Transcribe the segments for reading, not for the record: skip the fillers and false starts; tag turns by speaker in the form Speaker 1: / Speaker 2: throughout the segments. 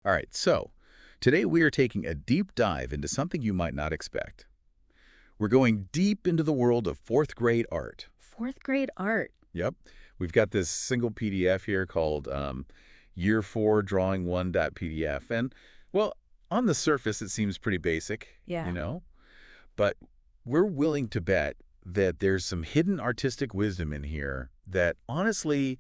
Speaker 1: All right, so today we are taking a deep dive into something you might not expect. We're going deep into the world of fourth grade art.
Speaker 2: Fourth grade art.
Speaker 1: Yep. We've got this single PDF here called Year 4 Drawing 1.pdf. And, well, on the surface, it seems pretty basic,
Speaker 2: Yeah.
Speaker 1: but we're willing to bet that there's some hidden artistic wisdom in here that honestly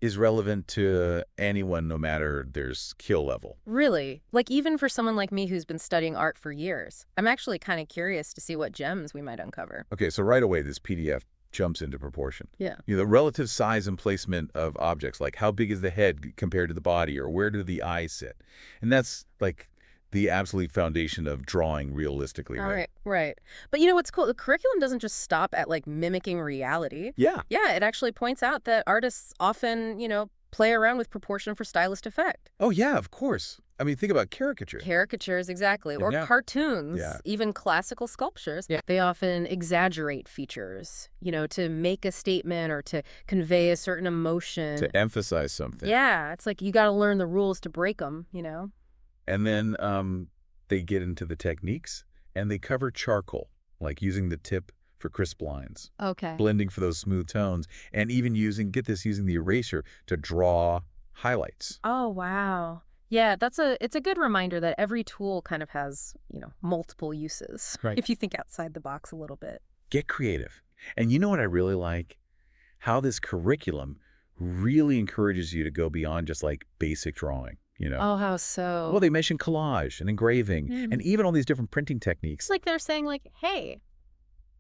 Speaker 1: is relevant to anyone, no matter their skill level.
Speaker 2: Really? Like even for someone like me who's been studying art for years. I'm actually kind of curious to see what gems we might uncover.
Speaker 1: Okay, so right away, this PDF jumps into proportion.
Speaker 2: Yeah.
Speaker 1: The relative size and placement of objects, like how big is the head compared to the body, or where do the eyes sit? And that's like the absolute foundation of drawing realistically, right?
Speaker 2: Right. But you know what's cool? The curriculum doesn't just stop at like mimicking reality.
Speaker 1: Yeah.
Speaker 2: Yeah, it actually points out that artists often, play around with proportion for stylist effect.
Speaker 1: Oh, yeah, of course. I mean, think about caricature.
Speaker 2: Caricatures, exactly. Or
Speaker 1: Yeah.
Speaker 2: cartoons,
Speaker 1: Yeah.
Speaker 2: even classical sculptures.
Speaker 1: Yeah.
Speaker 2: They often exaggerate features, to make a statement or to convey a certain emotion.
Speaker 1: To emphasize something.
Speaker 2: Yeah, it's like you got to learn the rules to break them,
Speaker 1: And then they get into the techniques, and they cover charcoal, like using the tip for crisp lines,
Speaker 2: Okay.
Speaker 1: blending for those smooth tones, and even using the eraser to draw highlights.
Speaker 2: Oh, wow. Yeah, it's a good reminder that every tool kind of has, multiple uses.
Speaker 1: Right.
Speaker 2: If you think outside the box a little bit.
Speaker 1: Get creative. And you know what I really like? How this curriculum really encourages you to go beyond just like basic drawing,
Speaker 2: Oh, how so?
Speaker 1: Well, they mention collage and engraving
Speaker 2: Mhm.
Speaker 1: and even all these different printing techniques.
Speaker 2: It's like they're saying like, hey,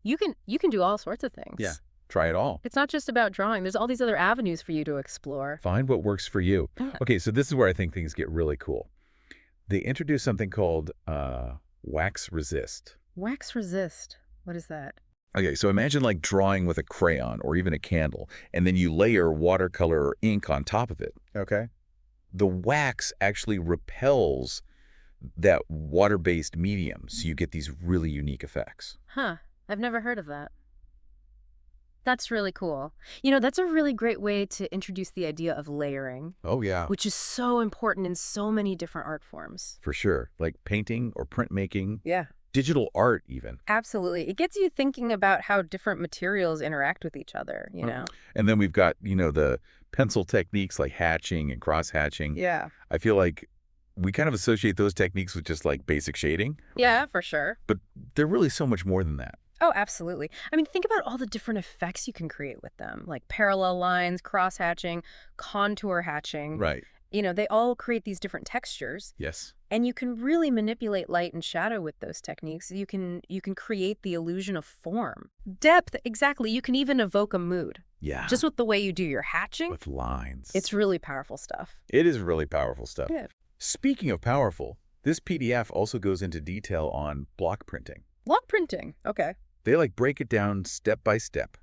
Speaker 2: you can do all sorts of things.
Speaker 1: Yeah, try it all.
Speaker 2: It's not just about drawing. There's all these other avenues for you to explore.
Speaker 1: Find what works for you.
Speaker 2: Yeah.
Speaker 1: Okay, so this is where I think things get really cool. They introduce something called wax resist.
Speaker 2: Wax resist. What is that?
Speaker 1: Okay, so imagine like drawing with a crayon or even a candle, and then you layer watercolor or ink on top of it. Okay. The wax actually repels that water-based medium, so you get these really unique effects.
Speaker 2: Huh. I've never heard of that. That's really cool. That's a really great way to introduce the idea of layering,
Speaker 1: Oh, yeah.
Speaker 2: which is so important in so many different art forms.
Speaker 1: For sure. Like painting or printmaking,
Speaker 2: Yeah.
Speaker 1: digital art even.
Speaker 2: Absolutely. It gets you thinking about how different materials interact with each other,
Speaker 1: And then we've got, the pencil techniques like hatching and cross-hatching.
Speaker 2: Yeah.
Speaker 1: I feel like we kind of associate those techniques with just like basic shading,
Speaker 2: Yeah, for sure.
Speaker 1: but they're really so much more than that.
Speaker 2: Oh, absolutely. I mean, think about all the different effects you can create with them, like parallel lines, cross-hatching, contour hatching.
Speaker 1: Right.
Speaker 2: They all create these different textures,
Speaker 1: Yes.
Speaker 2: and you can really manipulate light and shadow with those techniques. You can create the illusion of form. Depth, exactly. You can even evoke a mood.
Speaker 1: Yeah.
Speaker 2: Just with the way you do your hatching.
Speaker 1: with lines.
Speaker 2: It's really powerful stuff.
Speaker 1: It is really powerful stuff.
Speaker 2: Yeah.
Speaker 1: Speaking of powerful, this PDF also goes into detail on block printing.
Speaker 2: Block printing. Okay.
Speaker 1: They like break it down step by step,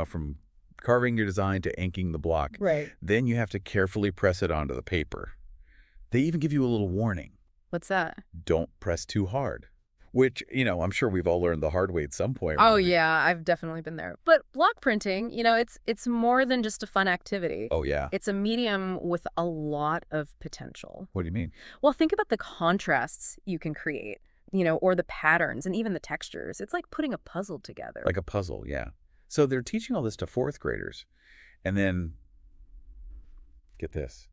Speaker 1: from carving your design to inking the block.
Speaker 2: Right.
Speaker 1: Then you have to carefully press it onto the paper. They even give you a little warning.
Speaker 2: What's that?
Speaker 1: Don't press too hard. Which, I'm sure we've all learned the hard way at some point.
Speaker 2: Oh,
Speaker 1: right?
Speaker 2: yeah, I've definitely been there. But block printing, it's more than just a fun activity.
Speaker 1: Oh, yeah.
Speaker 2: It's a medium with a lot of potential.
Speaker 1: What do you mean?
Speaker 2: Well, think about the contrasts you can create, or the patterns and even the textures. It's like putting a puzzle together.
Speaker 1: Like a puzzle, yeah. So they're teaching all this to fourth graders. And then, get this,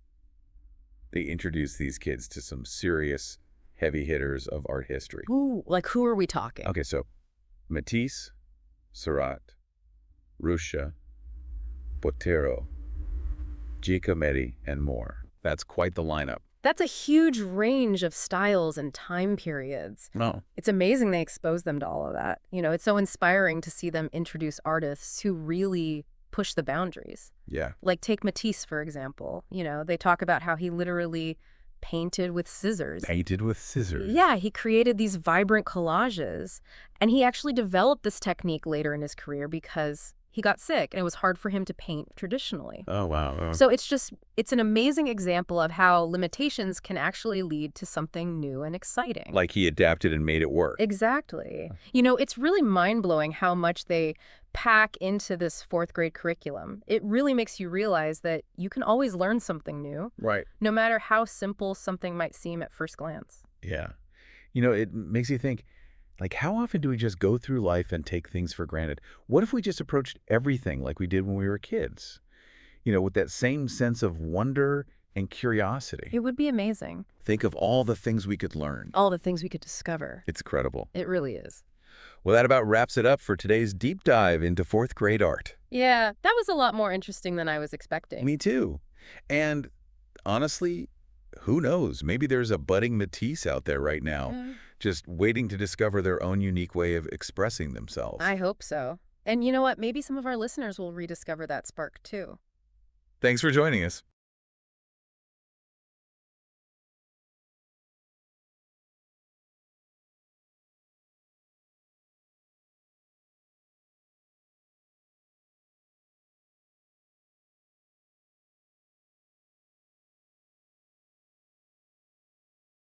Speaker 1: they introduce these kids to some serious heavy hitters of art history.
Speaker 2: Ooh, like who are we talking?
Speaker 1: Okay, so Matisse, Seurat, Ruscha, Botero, Giacometti, and more. That's quite the lineup.
Speaker 2: That's a huge range of styles and time periods.
Speaker 1: No.
Speaker 2: It's amazing they expose them to all of that. It's so inspiring to see them introduce artists who really push the boundaries.
Speaker 1: Yeah.
Speaker 2: Like take Matisse, for example. They talk about how he literally painted with scissors.
Speaker 1: Painted with scissors.
Speaker 2: Yeah, he created these vibrant collages. And he actually developed this technique later in his career because he got sick, and it was hard for him to paint traditionally.
Speaker 1: Oh, wow.
Speaker 2: So it's an amazing example of how limitations can actually lead to something new and exciting.
Speaker 1: Like he adapted and made it work.
Speaker 2: Exactly. It's really mind-blowing how much they pack into this fourth grade curriculum. It really makes you realize that you can always learn something new,
Speaker 1: Right.
Speaker 2: no matter how simple something might seem at first glance.
Speaker 1: Yeah. It makes you think, like, how often do we just go through life and take things for granted? What if we just approached everything like we did when we were kids? With that same sense of wonder and curiosity.
Speaker 2: It would be amazing.
Speaker 1: Think of all the things we could learn.
Speaker 2: All the things we could discover.
Speaker 1: It's incredible.
Speaker 2: It really is.
Speaker 1: Well, that about wraps it up for today's deep dive into fourth grade art.
Speaker 2: Yeah, that was a lot more interesting than I was expecting.
Speaker 1: Me too. And honestly, who knows? Maybe there's a budding Matisse out there right now, just waiting to discover their own unique way of expressing themselves.
Speaker 2: I hope so. And you know what? Maybe some of our listeners will rediscover that spark too.
Speaker 1: Thanks for joining us.